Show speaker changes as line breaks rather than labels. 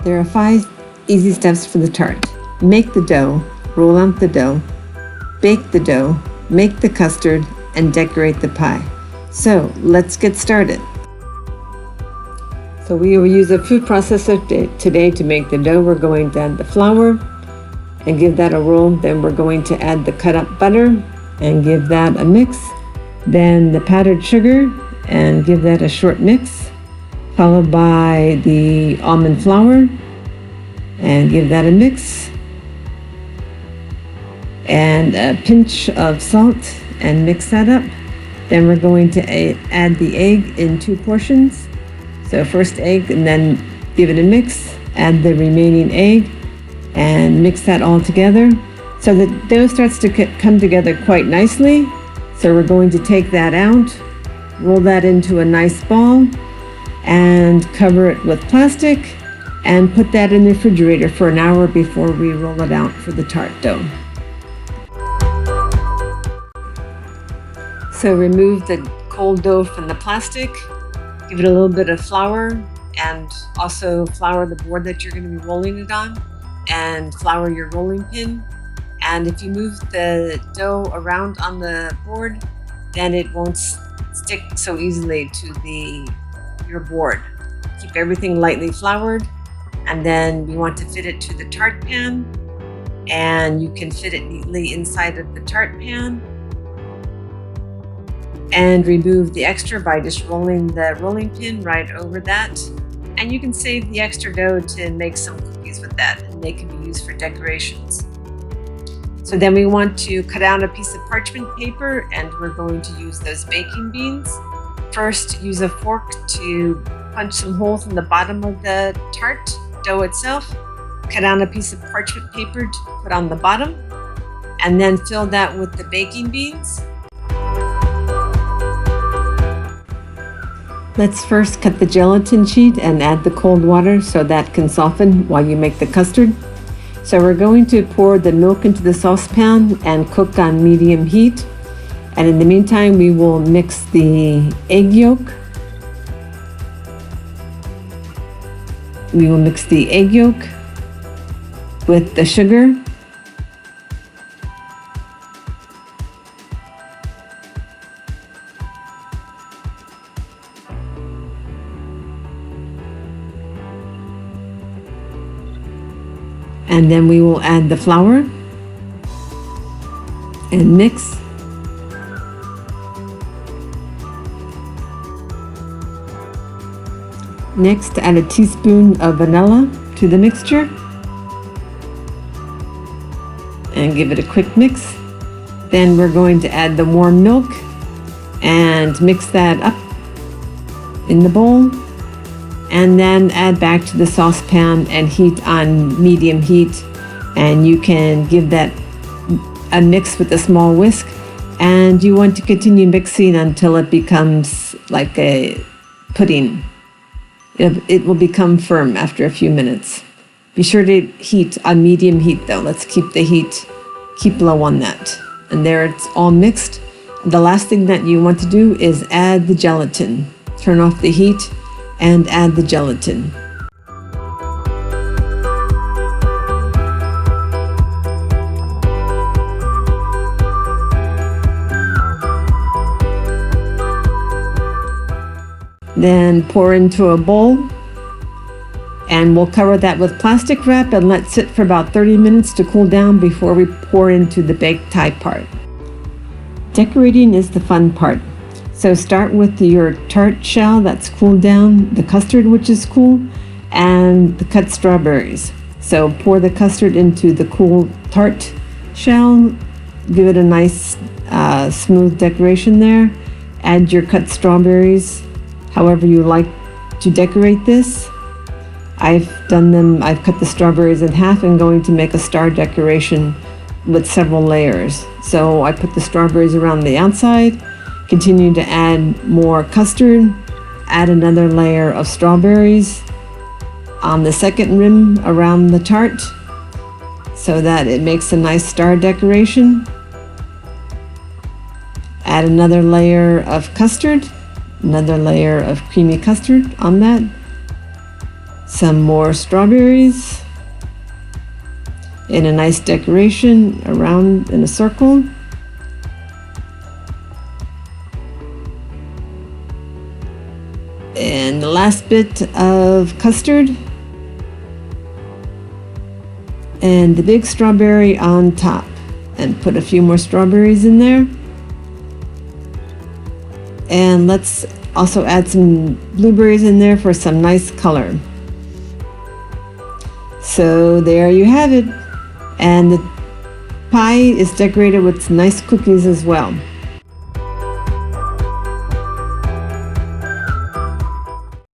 There are 5 easy steps for the tart. Make the dough, roll out the dough, bake the dough, make the custard, and decorate the pie. So let's get started. So we will use a food processor today to make the dough. We're going to add the flour and give that a roll. Then we're going to add the cut up butter and give that a mix. Then the powdered sugar and give that a short mix, followed by the almond flour and give that a mix, and a pinch of salt and mix that up. Then we're going to add the egg in 2 portions. So first egg, and then give it a mix, add the remaining egg and mix that all together. So the dough starts to come together quite nicely. So we're going to take that out, roll that into a nice ball and cover it with plastic and put that in the refrigerator for an hour before we roll it out for the tart dough. So remove the cold dough from the plastic, give it a little bit of flour, and also flour the board that you're going to be rolling it on, and flour your rolling pin. And if you move the dough around on the board, then it won't stick so easily to your board. Keep everything lightly floured, and then you want to fit it to the tart pan, and you can fit it neatly inside of the tart pan. And remove the extra by just rolling the rolling pin right over that. And you can save the extra dough to make some cookies with that, and they can be used for decorations. So then we want to cut out a piece of parchment paper, and we're going to use those baking beans. First, use a fork to punch some holes in the bottom of the tart dough itself. Cut out a piece of parchment paper to put on the bottom, and then fill that with the baking beans. Let's first cut the gelatin sheet and add the cold water so that can soften while you make the custard. So we're going to pour the milk into the saucepan and cook on medium heat. And in the meantime, we will mix the egg yolk. We will mix the egg yolk with the sugar. And then we will add the flour and mix. Next, add a teaspoon of vanilla to the mixture and give it a quick mix. Then we're going to add the warm milk and mix that up in the bowl. And then add back to the saucepan and heat on medium heat. And you can give that a mix with a small whisk. And you want to continue mixing until it becomes like a pudding. It will become firm after a few minutes. Be sure to heat on medium heat though. Let's keep the heat, keep low on that. And there it's all mixed. The last thing that you want to do is add the gelatin. Turn off the heat and add the gelatin. Then pour into a bowl, and we'll cover that with plastic wrap and let sit for about 30 minutes to cool down before we pour into the baked pie part. Decorating is the fun part. So start with your tart shell that's cooled down, the custard which is cool, and the cut strawberries. So pour the custard into the cool tart shell, give it a nice smooth decoration there. Add your cut strawberries, however you like to decorate this. I've cut the strawberries in half and going to make a star decoration with several layers. So I put the strawberries around the outside, continue to add more custard, add another layer of strawberries on the second rim around the tart so that it makes a nice star decoration. Add another layer of custard, another layer of creamy custard on that. Some more strawberries and a nice decoration around in a circle. And the last bit of custard. And the big strawberry on top. And put a few more strawberries in there. And let's also add some blueberries in there for some nice color. So there you have it. And the pie is decorated with nice cookies as well.